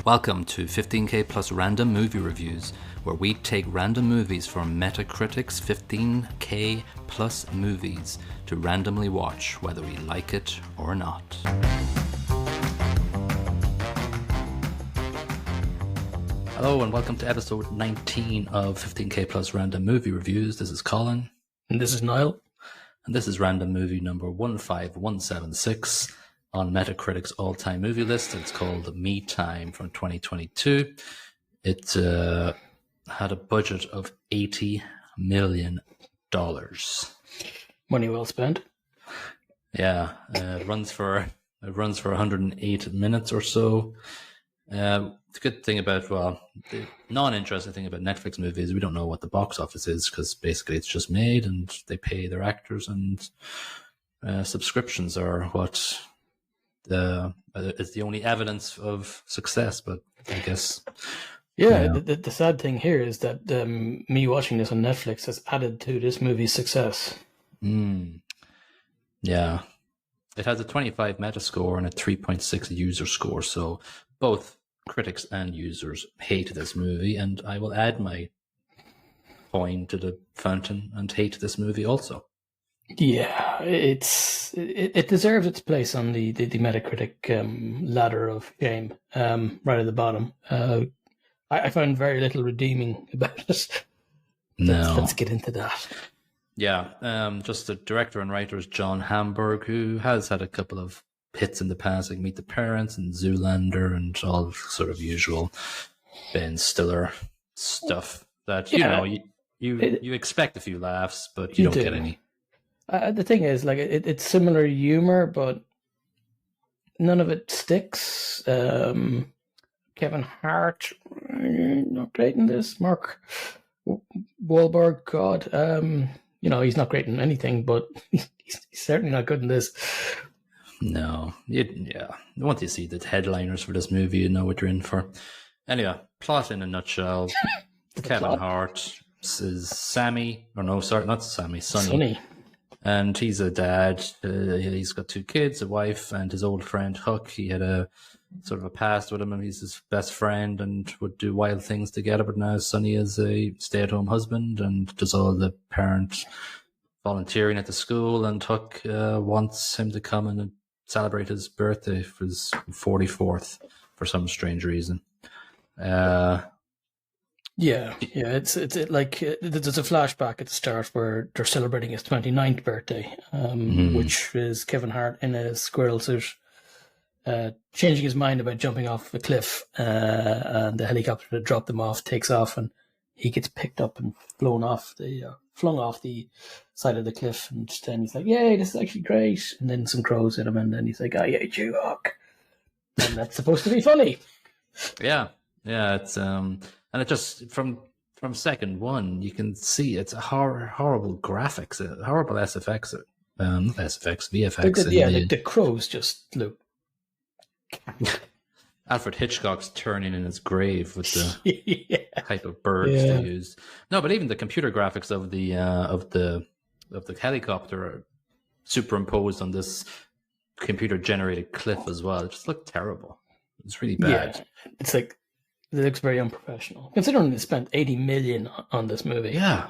Welcome to 15K plus random movie reviews, where we take random movies from Metacritic's 15K plus movies to randomly watch whether we like it or not. Hello and welcome to episode 19 of 15K plus random movie reviews. This is Colin. And this is Niall. And this is random movie number 15176 on Metacritic's all-time movie list. It's called Me Time from 2022. It had a budget of $80 million. Money well spent. Yeah, it runs for 108 minutes or so. The good thing about, the non-interesting thing about Netflix movies, we don't know what the box office is because basically it's just made and they pay their actors, and subscriptions are what is the only evidence of success. But I guess, the sad thing here is that me watching this on Netflix has added to this movie's success. Yeah, it has a 25 Metascore and a 3.6 user score, so both critics and users hate this movie, and I will add my coin to the fountain and hate this movie also. Yeah, it deserves its place on the Metacritic ladder of shame, right at the bottom. I found very little redeeming about it. Let's get into that. Yeah, just the director and writer is John Hamburg, who has had a couple of hits in the past, like Meet the Parents and Zoolander and all sort of usual Ben Stiller stuff that, you expect a few laughs, but you don't get any. The thing is, like, it's similar humor, but none of it sticks. Kevin Hart, not great in this. Mark Wahlberg, God, he's not great in anything, but he's certainly not good in this. No, once you see the headliners for this movie, you know what you're in for. Anyway, plot in a nutshell: Kevin Hart is Sonny. And he's a dad. He's got two kids, a wife, and his old friend Huck. He had a sort of a past with him, and he's his best friend and would do wild things together. But now Sonny is a stay-at-home husband and does all the parent volunteering at the school. And Huck wants him to come and celebrate his birthday for his 44th for some strange reason. It's like there's a flashback at the start where they're celebrating his 29th birthday, which is Kevin Hart in a squirrel suit, changing his mind about jumping off a cliff, and the helicopter that dropped them off takes off, and he gets picked up and flung off the side of the cliff, and then he's like, "Yay, this is actually great!" And then some crows hit him, and then he's like, "I hate you, Huck," and that's supposed to be funny. Yeah, it's and it just from second one you can see it's a horrible graphics, horrible SFX, VFX. The crows just look. Alfred Hitchcock's turning in his grave with the type of birds they used. No, but even the computer graphics of the helicopter are superimposed on this computer generated cliff as well. It just looked terrible. It's really bad. Yeah, it's like it looks very unprofessional. Considering they spent $80 million on this movie. Yeah,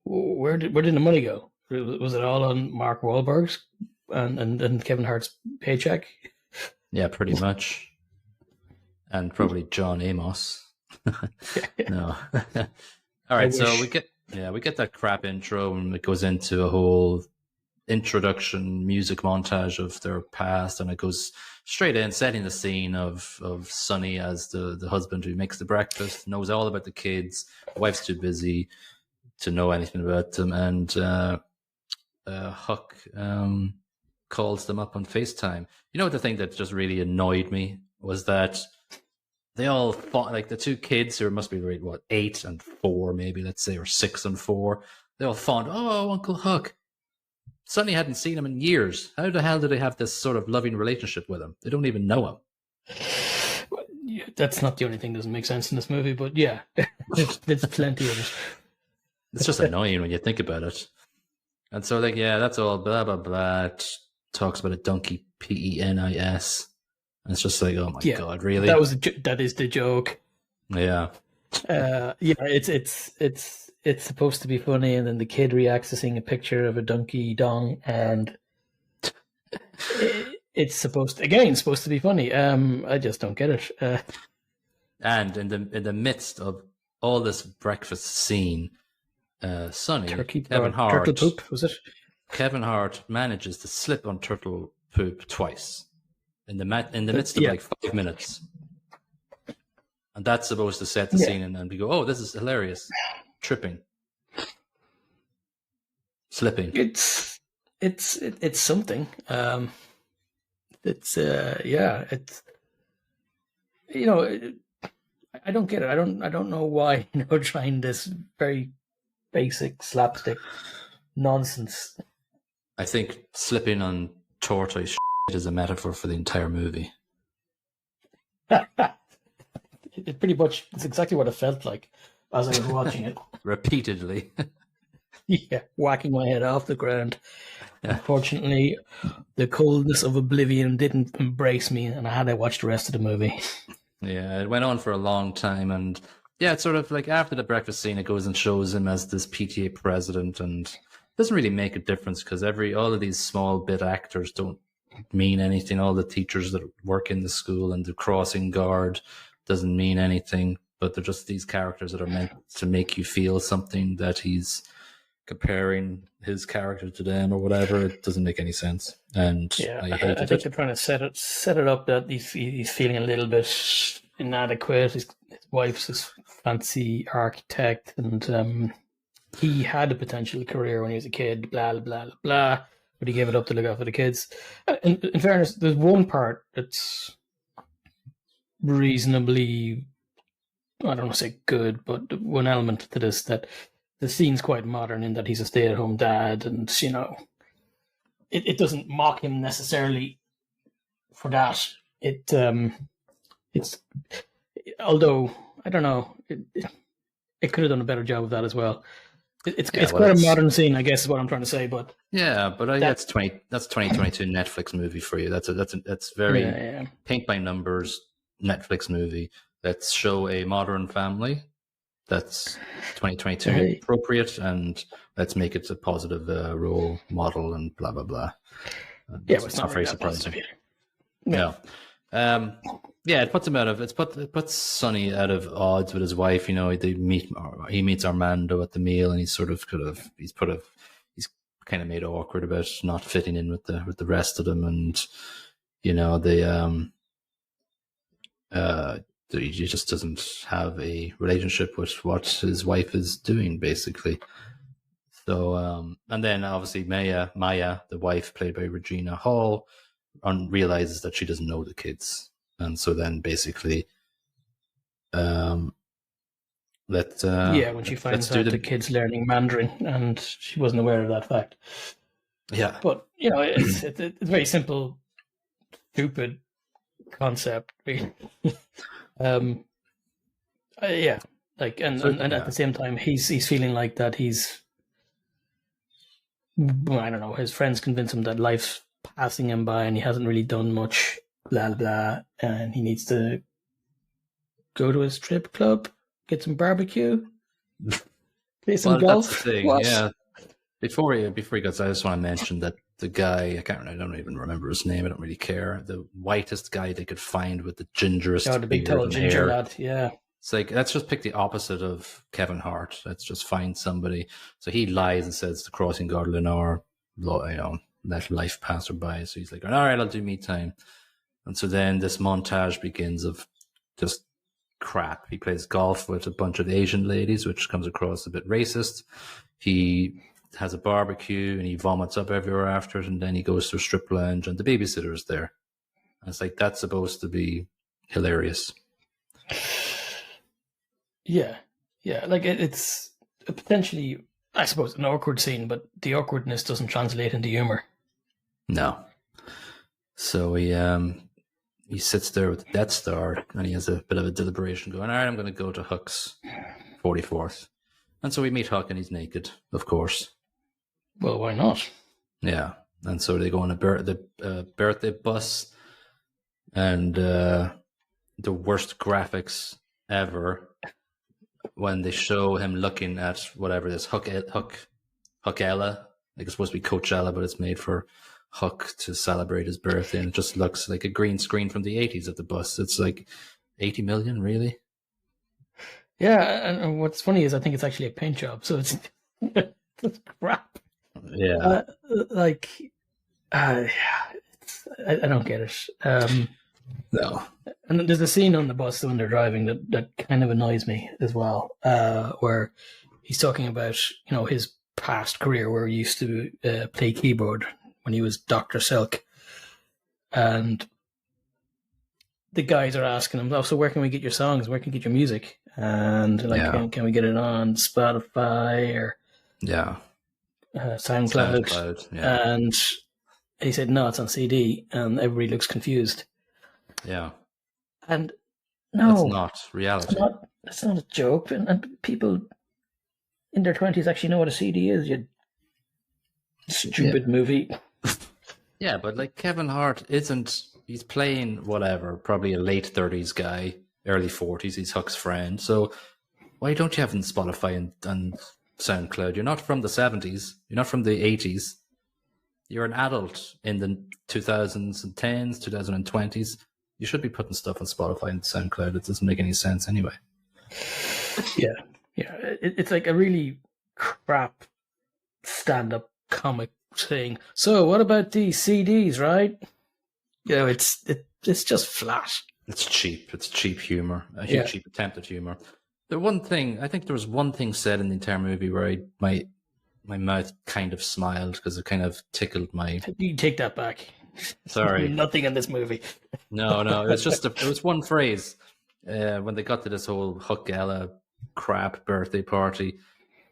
where did the money go? Was it all on Mark Wahlberg's and Kevin Hart's paycheck? Yeah, pretty much. And probably John Amos. No. All right, so we get that crap intro, and it goes into a whole introduction music montage of their past, and it goes straight in, setting the scene of Sonny as the husband who makes the breakfast, knows all about the kids. The wife's too busy to know anything about them, and Huck calls them up on FaceTime. You know, the thing that just really annoyed me was that they all fought, like the two kids who must be 8 and 4 maybe, let's say, or 6 and 4. They all fawned, "Oh, Uncle Huck." Sonny hadn't seen him in years. How the hell do they have this sort of loving relationship with him? They don't even know him. Well, yeah, that's not the only thing that doesn't make sense in this movie, but yeah, there's plenty of it. It's just annoying when you think about it. And so, that's all blah, blah, blah. It talks about a donkey, PENIS. And it's just like, oh my god, really? That is the joke. Yeah. It's supposed to be funny, and then the kid reacts to seeing a picture of a donkey dong, and it's supposed to be funny. I just don't get it. And in the midst of all this breakfast scene, Sonny, Kevin Hart, turtle poop, was it? Kevin Hart manages to slip on turtle poop twice in the midst of like 5 minutes, and that's supposed to set the scene, and then we go, "Oh, this is hilarious!" Tripping, slipping. It's something. It's I don't get it. I don't know why trying this very basic slapstick nonsense. I think slipping on tortoise is a metaphor for the entire movie. It pretty much it's exactly what it felt like as I was watching it. Repeatedly. Yeah, whacking my head off the ground. Unfortunately, the coldness of oblivion didn't embrace me, and I had to watch the rest of the movie. Yeah, it went on for a long time, and yeah, it's sort of like after the breakfast scene, it goes and shows him as this PTA president, and it doesn't really make a difference because all of these small bit actors don't mean anything. All the teachers that work in the school and the crossing guard doesn't mean anything, but they're just these characters that are meant to make you feel something, that he's comparing his character to them or whatever. It doesn't make any sense, and I think they're trying to set it up that he's feeling a little bit inadequate. His wife's this fancy architect, and he had a potential career when he was a kid. Blah blah blah blah, but he gave it up to look after the kids. In fairness, there's one part that's reasonably, I don't want to say good, but one element to this that. The scene's quite modern in that he's a stay-at-home dad, and it doesn't mock him necessarily for that. It's although I don't know, it could have done a better job of that as well. It's quite a modern scene, I guess, is what I'm trying to say. But that's 2022 Netflix movie for you. That's very paint by numbers Netflix movie. Let's show a modern family. That's 2022 appropriate, and let's make it a positive role model and blah blah blah. It's not very surprising. Yeah, it puts him it puts Sonny out of odds with his wife. He meets Armando at the meal, and he's kind of made awkward about not fitting in with the rest of them, and he just doesn't have a relationship with what his wife is doing, basically. So, and then obviously Maya, the wife played by Regina Hall, realizes that she doesn't know the kids, and so then basically, when she finds out the kids learning Mandarin, and she wasn't aware of that fact. Yeah, but it's a very simple, stupid concept. And at the same time, he's feeling like that he's, I don't know, his friends convince him that life's passing him by and he hasn't really done much, blah blah, and he needs to go to a strip club, get some barbecue, play some golf. That's the thing. What? Yeah. Before he goes, I just want to mention that the guy, I don't even remember his name. I don't really care. The whitest guy they could find with the gingerest the big tall ginger lad. Yeah. It's like, let's just pick the opposite of Kevin Hart. Let's just find somebody. So he lies and says the crossing guard Lenore, let life pass her by. So he's like, all right, I'll do me time. And so then this montage begins of just crap. He plays golf with a bunch of Asian ladies, which comes across a bit racist. He has a barbecue and he vomits up everywhere after it, and then he goes to a strip lounge and the babysitter is there. And it's like, that's supposed to be hilarious. Yeah. Like it's potentially, I suppose, an awkward scene, but the awkwardness doesn't translate into humor. No. So he sits there with the Death Star and he has a bit of a deliberation going, all right, I'm going to go to Huck's 44th. And so we meet Huck and he's naked, of course. Well, why not? Yeah. And so they go on the birthday bus. and the worst graphics ever when they show him looking at whatever this Huckella. Like it's supposed to be Coachella, but it's made for Huck to celebrate his birthday, and it just looks like a green screen from the 80s of the bus. It's like 80 million, really? Yeah, and what's funny is I think it's actually a paint job, so it's crap. Yeah. I don't get it. No. And there's a scene on the bus when they're driving that kind of annoys me as well, where he's talking about, his past career where he used to play keyboard when he was Dr. Silk. And the guys are asking him, so where can we get your songs? Where can we get your music? And can we get it on Spotify or SoundCloud? Yeah. And he said, no, it's on CD. And everybody looks confused. Yeah. And no, that's not reality. It's not a joke. And people in their 20s actually know what a CD is, you stupid movie. Yeah, but like Kevin Hart he's playing whatever, probably a late 30s guy, early 40s, he's Huck's friend. So why don't you have him on Spotify and SoundCloud? You're not from the 70s. You're not from the 80s. You're an adult in the 2010s, 2020s. You should be putting stuff on Spotify and SoundCloud. It doesn't make any sense anyway. Yeah. It's like a really crap stand-up comic thing. So what about these CDs, right? It's just flat. It's cheap. It's cheap humor. Cheap attempt at humor. I think there was one thing said in the entire movie where my mouth kind of smiled because it kind of tickled my... You take that back. Sorry. Nothing in this movie. No, it was one phrase when they got to this whole Huckella crap birthday party.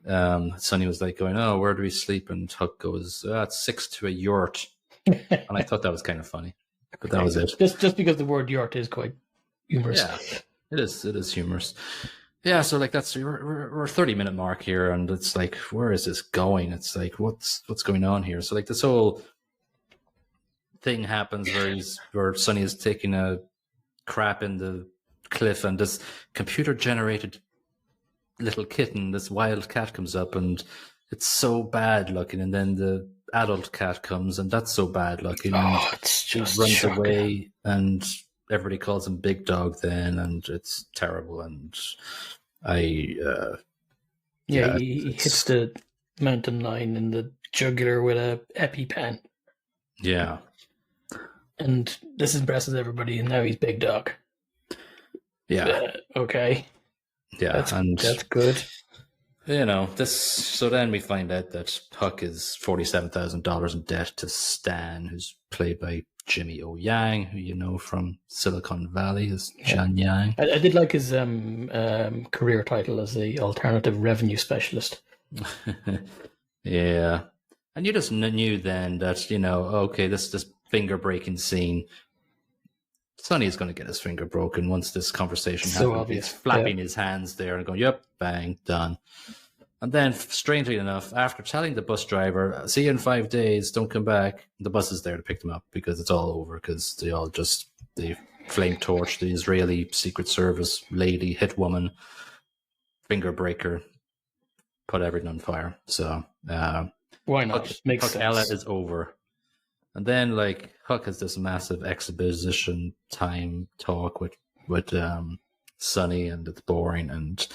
Sonny was like going, "Oh, where do we sleep?" And Huck goes, "It's 6 to a yurt." And I thought that was kind of funny, but that was it. Just because the word yurt is quite humorous. Yeah, it is humorous. Yeah, so like we're 30-minute mark here, and it's like, where is this going? It's like, what's going on here? So like this whole thing happens where Sonny is taking a crap in the cliff, and this computer generated little kitten, this wild cat, comes up, and it's so bad looking, and then the adult cat comes, and that's so bad looking, and it's just runs shocking. away, and everybody calls him Big Dog then, and it's terrible. And he hits the mountain lion in the jugular with a EpiPen. Yeah. And this impresses everybody, and now he's Big Dog. Yeah. Okay. Yeah, that's good. So then we find out that Huck is $47,000 in debt to Stan, who's played by Jimmy O. Yang, who you know from Silicon Valley as John Yang. I did like his career title as the alternative revenue specialist. Yeah. And you just knew then that, okay, this finger breaking scene, Sonny is going to get his finger broken once this conversation happens. Obvious. He's flapping his hands there and going, yep, bang, done. And then, strangely enough, after telling the bus driver, see you in 5 days, don't come back, the bus is there to pick them up because it's all over, because they flame torch the Israeli Secret Service lady, hit woman, finger breaker, put everything on fire. So, why not? Makes sense. Ella is over. And then, like, Huck has this massive exposition time talk with Sonny, and it's boring, and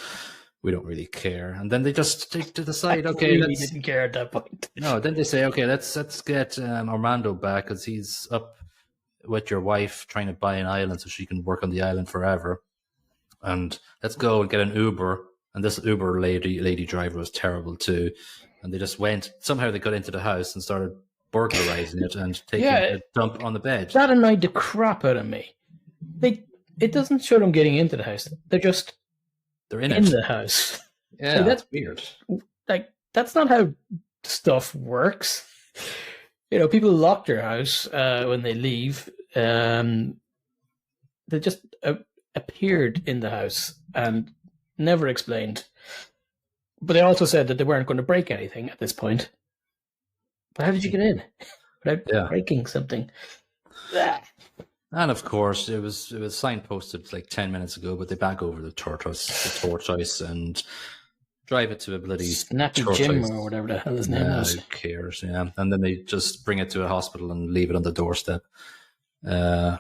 we don't really care. And then they just decide, okay, really didn't care at that point. No, then they say, okay, let's get Armando back because he's up with your wife trying to buy an island so she can work on the island forever. And let's go and get an Uber. And this Uber lady driver was terrible too. And they just somehow they got into the house and started burglarizing it and taking a dump on the bed. That annoyed the crap out of me. It doesn't show them getting into the house. They're in the house. Yeah, like, that's weird. Like, that's not how stuff works. People lock their house when they leave. They just appeared in the house and never explained. But they also said that they weren't going to break anything at this point. But how did you get in without breaking something? And of course, it was signposted like 10 minutes ago, but they back over the tortoise, and drive it to a bloody Snappy tortoise. Jim or whatever the hell his name was. Who cares? Yeah, and then they just bring it to a hospital and leave it on the doorstep. And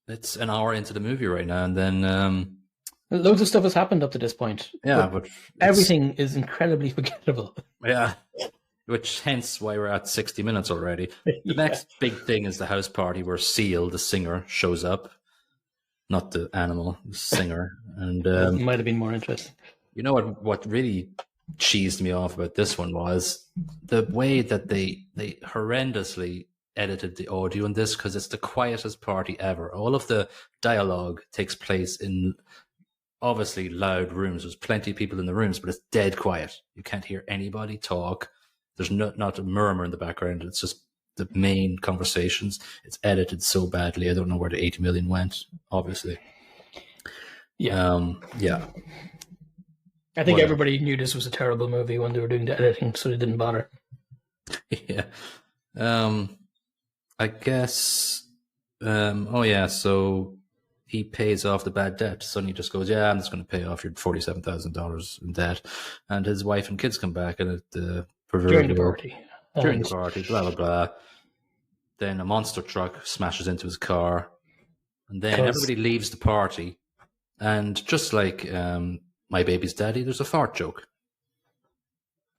it's an hour into the movie right now, and then loads of stuff has happened up to this point. Yeah, but everything is incredibly forgettable. Yeah. Which hence why we're at 60 minutes already. The next big thing is the house party where Seal, the singer, shows up. Not the animal, the singer. And it might have been more interesting. You know what really cheesed me off about this one was the way that they horrendously edited the audio in this, because it's the quietest party ever. All of the dialogue takes place in obviously loud rooms. There's plenty of people in the rooms, but it's dead quiet. You can't hear anybody talk. There's not a murmur in the background. It's just the main conversations. It's edited so badly. I don't know where the 80 million went, obviously. Yeah. Yeah. I think everybody knew this was a terrible movie when they were doing the editing, so they didn't bother. Yeah. I guess, so he pays off the bad debt. Sonny just goes, I'm just going to pay off your $47,000 in debt. And his wife and kids come back, and at the during the party, blah, blah, blah. Then a monster truck smashes into his car, and then everybody leaves the party. And just like My Baby's Daddy, there's a fart joke.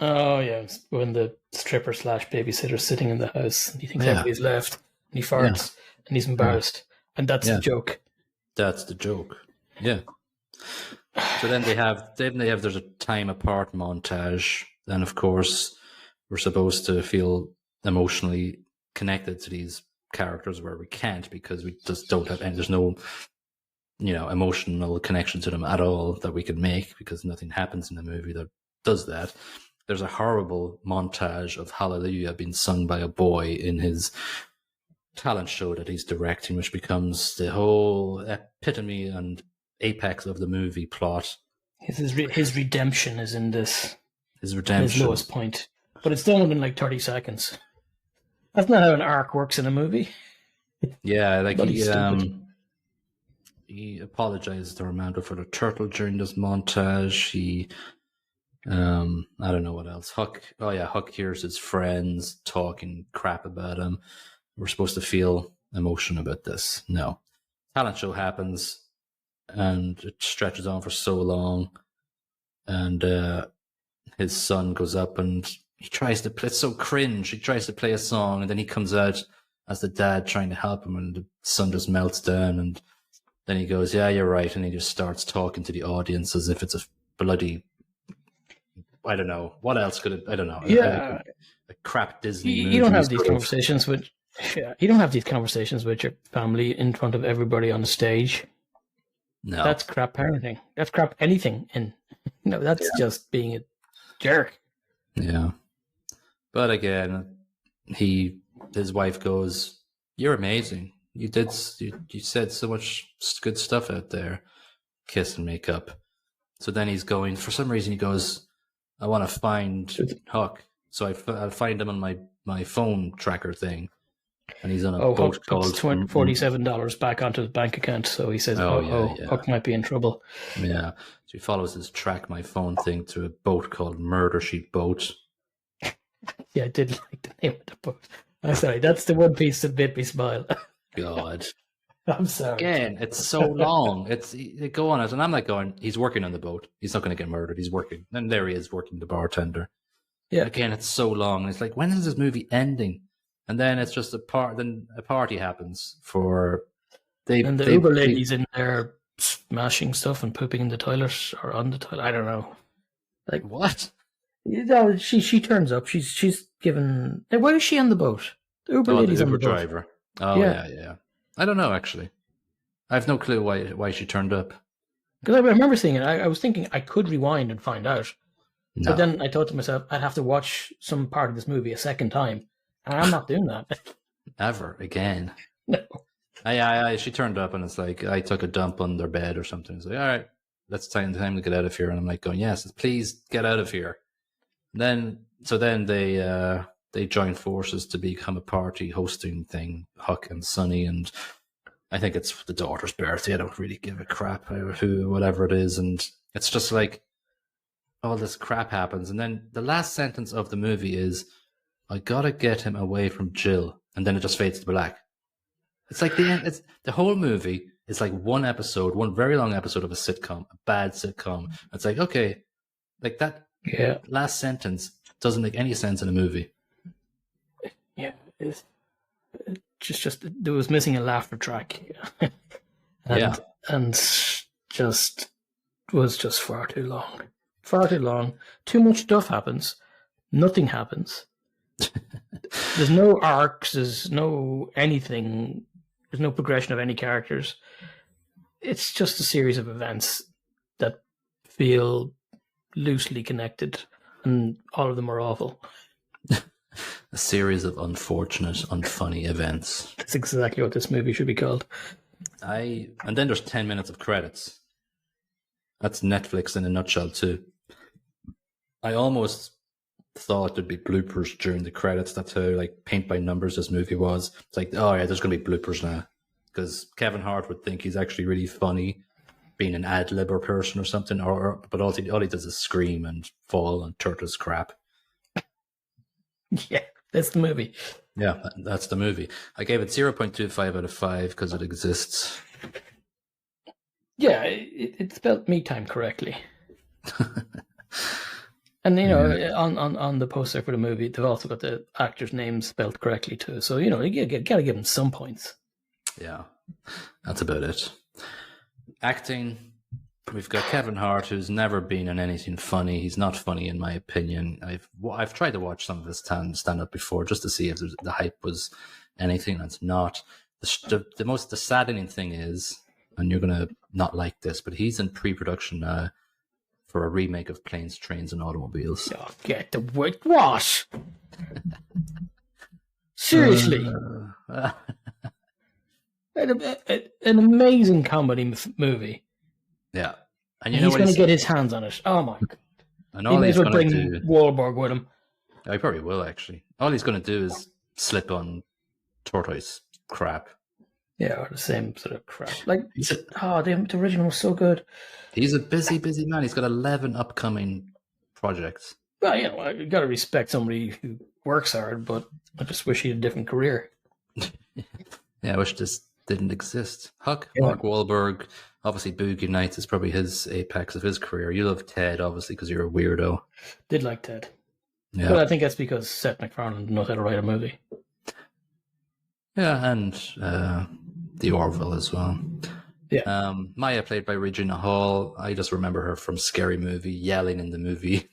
Oh, yeah. When the stripper / babysitter's sitting in the house, and he thinks everybody's left, and he farts, and he's embarrassed. And that's the joke. That's the joke. Yeah. So then there's a time apart montage. And of course, we're supposed to feel emotionally connected to these characters where we can't, because we just don't have any, there's no, emotional connection to them at all that we can make, because nothing happens in the movie that does that. There's a horrible montage of Hallelujah being sung by a boy in his talent show that he's directing, which becomes the whole epitome and apex of the movie plot. His redemption is in this. His redemption. His lowest point. But it's done in like 30 seconds. That's not how an arc works in a movie. Yeah, like he apologizes to Armando for the turtle during this montage. He, I don't know what else. Huck hears his friends talking crap about him. We're supposed to feel emotion about this. No. Talent show happens, and it stretches on for so long. And his son goes up and he tries to play, it's so cringe. He tries to play a song, and then he comes out as the dad trying to help him, and the son just melts down. And then he goes, yeah, you're right. And he just starts talking to the audience as if it's a bloody, I don't know. What else could it, I don't know. Yeah. A crap Disney movie. You don't have these conversations with, you don't have these conversations with your family in front of everybody on the stage. No. That's crap parenting. That's crap anything. And that's just being a jerk. Yeah. But again, his wife goes, you're amazing. You said so much good stuff out there. Kiss and make up. So then he's going, for some reason he goes, I want to find Huck. So I'll find him on my phone tracker thing. And he's on a boat Huck called $47 back onto his bank account. So he says, Huck might be in trouble. Yeah. So he follows his track my phone thing to a boat called Murder Sheet Boat. Yeah, I did like the name of the boat. I'm sorry, that's the one piece that made me smile. God. I'm sorry. Again, it's so long. They go on it, and I'm like going, he's working on the boat. He's not going to get murdered. He's working. And there he is, working the bartender. Yeah. Again, it's so long. It's like, when is this movie ending? And then it's just then a party happens for... And the Uber lady's in there smashing stuff and pooping in the toilet or on the toilet. I don't know. Like, what? She turns up. She's given... Why is she on the boat? The Uber lady's the on the Uber boat. driver. Oh, yeah. I don't know, actually. I have no clue why she turned up. Because I remember seeing it. I was thinking I could rewind and find out. No. But then I thought to myself, I'd have to watch some part of this movie a second time. And I'm not doing that. Ever again. No. She turned up, and it's like, I took a dump on their bed or something. It's like, all right, that's time to get out of here. And I'm like going, yes, please get out of here. So then they they join forces to become a party hosting thing, Huck and Sonny, and I think it's the daughter's birthday. I don't really give a crap who, whatever it is. And it's just like all this crap happens. And then the last sentence of the movie is, I gotta get him away from Jill. And then it just fades to black. It's like the whole movie is like one very long episode of a sitcom, a bad sitcom. It's like, okay, like that last sentence doesn't make any sense in a movie. Yeah, it's just there was missing a laughter track, and just was just far too long. Too much stuff happens, nothing happens. There's no arcs. There's no anything. There's no progression of any characters. It's just a series of events that feel loosely connected, and all of them are awful. A series of unfortunate, unfunny events. That's exactly what this movie should be called. And then there's 10 minutes of credits. That's Netflix in a nutshell too. I almost thought there'd be bloopers during the credits. That's how like paint by numbers this movie was. It's like, oh yeah, there's going to be bloopers now. Because Kevin Hart would think he's actually really funny, being an ad-libber person or something, but all he does is scream and fall and turtles crap. Yeah, that's the movie. Yeah, that's the movie. I gave it 0.25 out of 5 because it exists. Yeah, it spelled me time correctly. And, you know, on the poster for the movie, they've also got the actor's name spelled correctly too. So, you know, you got to give them some points. Yeah, that's about it. Acting, we've got Kevin Hart, who's never been in anything funny. He's not funny in my opinion. I've tried to watch some of his stand-up before just to see if the hype was anything. That's not. The most saddening thing is, and you're going to not like this, but he's in pre-production now for a remake of Planes, Trains, and Automobiles. Oh, get the whitewash! Seriously. An amazing comedy movie. Yeah. And he's going to get his hands on it. Oh my God. And all he's going to do... Wahlberg with him. I probably will, actually. All he's going to do is slip on tortoise crap. Yeah, or the same sort of crap. Like, the original was so good. He's a busy man. He's got 11 upcoming projects. Well, you know, you got to respect somebody who works hard, but I just wish he had a different career. Yeah, I wish this didn't exist. Huck, Mark Wahlberg, obviously Boogie Nights is probably his apex of his career. You love Ted, obviously, because you're a weirdo. Did like Ted. Yeah. But I think that's because Seth MacFarlane knows how to write a movie. Yeah, and the Orville as well. Yeah. Maya, played by Regina Hall. I just remember her from Scary Movie, yelling in the movie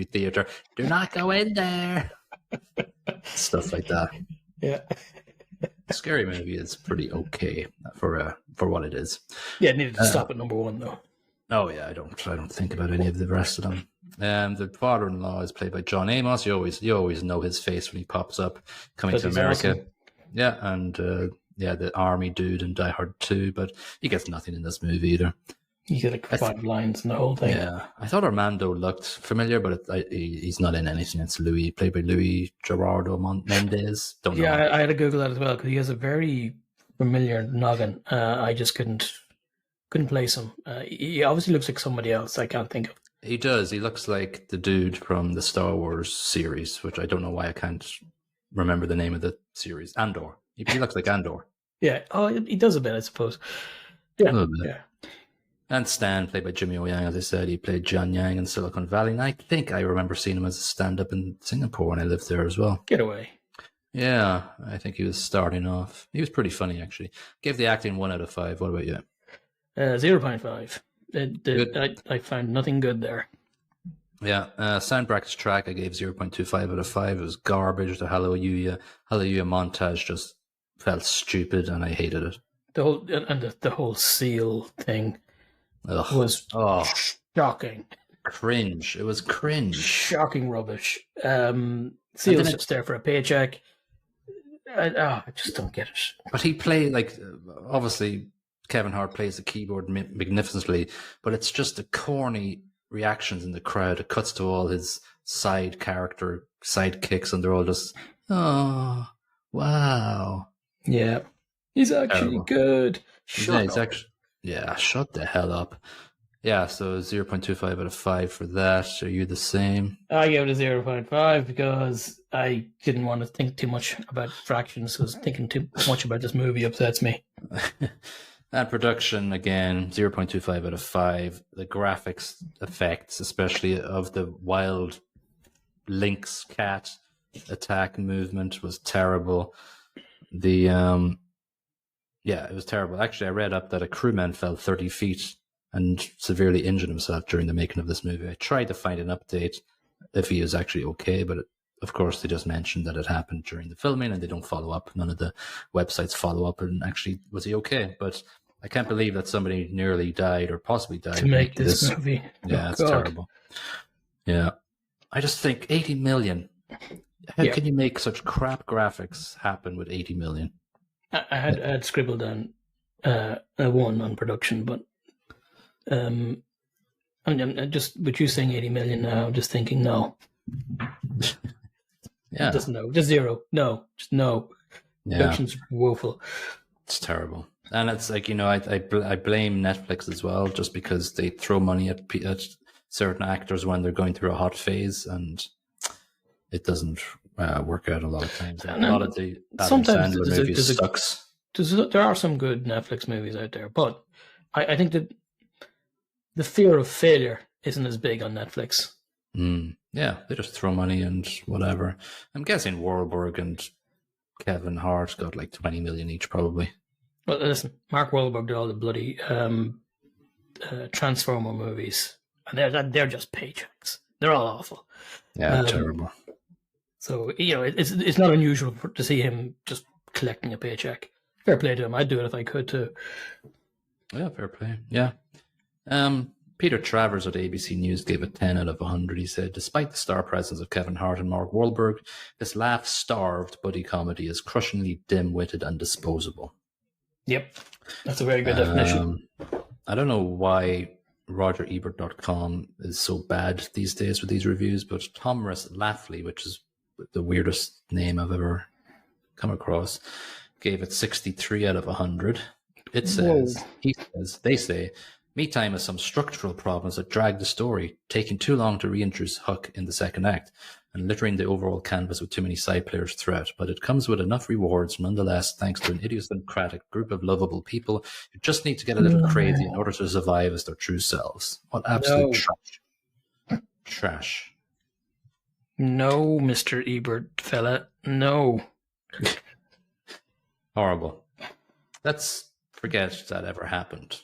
theater, "Do not go in there!" Stuff like that. Yeah. Scary Movie is pretty okay for what it is. Yeah, it needed to stop at number 1 though. Oh yeah, I don't think about any of the rest of them. The father-in-law is played by John Amos. You always know his face when he pops up, coming to America. Awesome. Yeah, and the army dude in Die Hard 2, but he gets nothing in this movie either. He got like 5 lines in the whole thing. Yeah, I thought Armando looked familiar, but he's not in anything. It's Louis, played by Louis Gerardo Mendez. Don't know. Yeah, I had to Google that as well because he has a very familiar noggin. I just couldn't place him. He obviously looks like somebody else. I can't think of. He does. He looks like the dude from the Star Wars series, which I don't know why I can't remember the name of the series. Andor. He looks like Andor. Yeah. Oh, he does a bit, I suppose. Yeah. A little bit. Yeah. And Stan, played by Jimmy O Yang, as I said, he played John Yang in Silicon Valley. And I think I remember seeing him as a stand-up in Singapore when I lived there as well. Get away. Yeah, I think he was starting off. He was pretty funny, actually. Gave the acting 1 out of 5. What about you? 0.5. I found nothing good there. Yeah, Sound Brackets track, I gave 0.25 out of 5. It was garbage. The Hallelujah montage just felt stupid, and I hated it. The whole seal thing was shocking. Cringe. It was cringe. Shocking rubbish. Seal's just there for a paycheck. I just don't get it. But he played, obviously, Kevin Hart plays the keyboard magnificently, but it's just the corny reactions in the crowd. It cuts to all his side character sidekicks, and they're all just, oh, wow. Yeah. He's actually good. Shut up. Shut the hell up. Yeah, so 0.25 out of 5 for that. Are you the same? I gave it a 0.5 because I didn't want to think too much about fractions, because thinking too much about this movie upsets me. And production, again, 0.25 out of 5. The graphics effects, especially of the wild lynx cat attack movement, was terrible. It was terrible. Actually, I read up that a crewman fell 30 feet and severely injured himself during the making of this movie. I tried to find an update if he was actually okay, but of course they just mentioned that it happened during the filming and they don't follow up. None of the websites follow up and actually, was he okay? But I can't believe that somebody nearly died or possibly died to make this movie. Yeah, it's terrible. Yeah. I just think 80 million. How can you make such crap graphics happen with 80 million? I had scribbled down a 1 on production, but I'm just, with you saying 80 million now, I'm just thinking no. Yeah. Just no. Just 0. No. Just no. Yeah. Production's woeful. It's terrible. And it's like, I blame Netflix as well, just because they throw money at certain actors when they're going through a hot phase, and it doesn't work out a lot of times. A lot of the Adam Sandler movies sucks. There are some good Netflix movies out there, but I think that the fear of failure isn't as big on Netflix. Yeah, they just throw money and whatever. I'm guessing Wahlberg and Kevin Hart got like 20 million each, probably. Well, listen, Mark Wahlberg did all the bloody Transformer movies, and they're just paychecks. They're all awful. Yeah, terrible. So it's not unusual to see him just collecting a paycheck. Fair play to him. I'd do it if I could too. Yeah, fair play. Yeah. Peter Travers at ABC News gave it 10 out of 100. He said, despite the star presence of Kevin Hart and Mark Wahlberg, this laugh-starved buddy comedy is crushingly dim-witted and disposable. Yep, that's a very good definition. I don't know why RogerEbert.com is so bad these days with these reviews, but Thomas Laughley, which is the weirdest name I've ever come across, gave it 63 out of 100. It says, they say, Me Time has some structural problems that drag the story, taking too long to reintroduce Huck in the second act, and littering the overall canvas with too many side players throughout. But it comes with enough rewards, nonetheless, thanks to an idiosyncratic group of lovable people who just need to get a little crazy in order to survive as their true selves. What absolute trash. Trash. No, Mr. Ebert fella, no. Horrible. Let's forget that ever happened.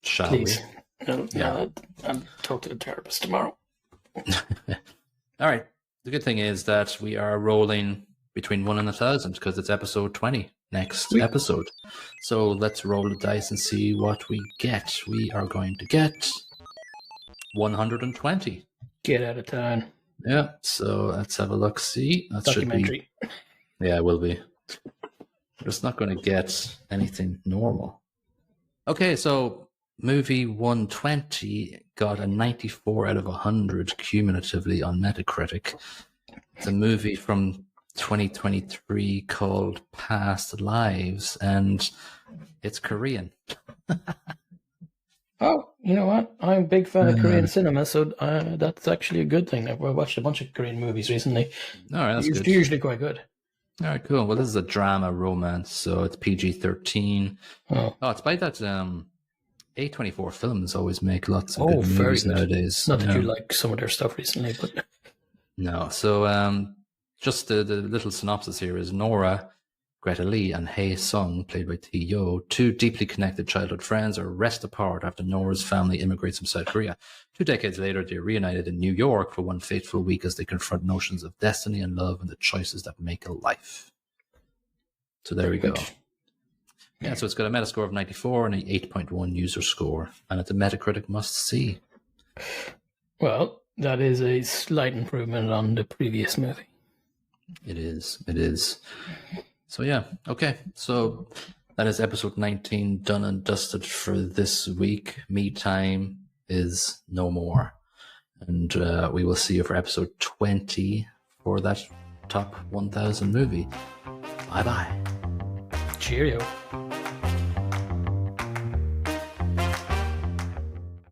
Shall Please. we? No, I'll talk to the therapist tomorrow. All right. The good thing is that we are rolling between 1 and 1,000 because it's episode 20 next episode. So let's roll the dice and see what we get. We are going to get 120. Get out of town. Yeah. So let's have a look. See, that documentary. Should be. Yeah, it will be. It's not going to get anything normal. Okay, so movie 120 got a 94 out of 100 cumulatively on Metacritic. It's a movie from 2023 called Past Lives, and it's Korean. Oh, you know what? I'm a big fan of Korean cinema, so that's actually a good thing. I've watched a bunch of Korean movies recently. All right, that's good. Usually quite good. All right, cool. Well, this is a drama romance, so it's PG-13. Oh, it's by that A24 Films always make lots of good movies nowadays. Not that you like some of their stuff recently, but no. So just the little synopsis here is Nora, Greta Lee, and Hae Sung, played by Tae Yo, two deeply connected childhood friends, are wrest apart after Nora's family immigrates from South Korea. 2 decades later, they're reunited in New York for one fateful week as they confront notions of destiny and love and the choices that make a life. So there we go. Yeah, so it's got a Metascore of 94 and an 8.1 user score, and it's a Metacritic must-see. Well, that is a slight improvement on the previous movie. It is. It is. So yeah, okay. So that is episode 19 done and dusted for this week. Me Time is no more. And we will see you for episode 20 for that top 1000 movie. Bye-bye. Cheerio.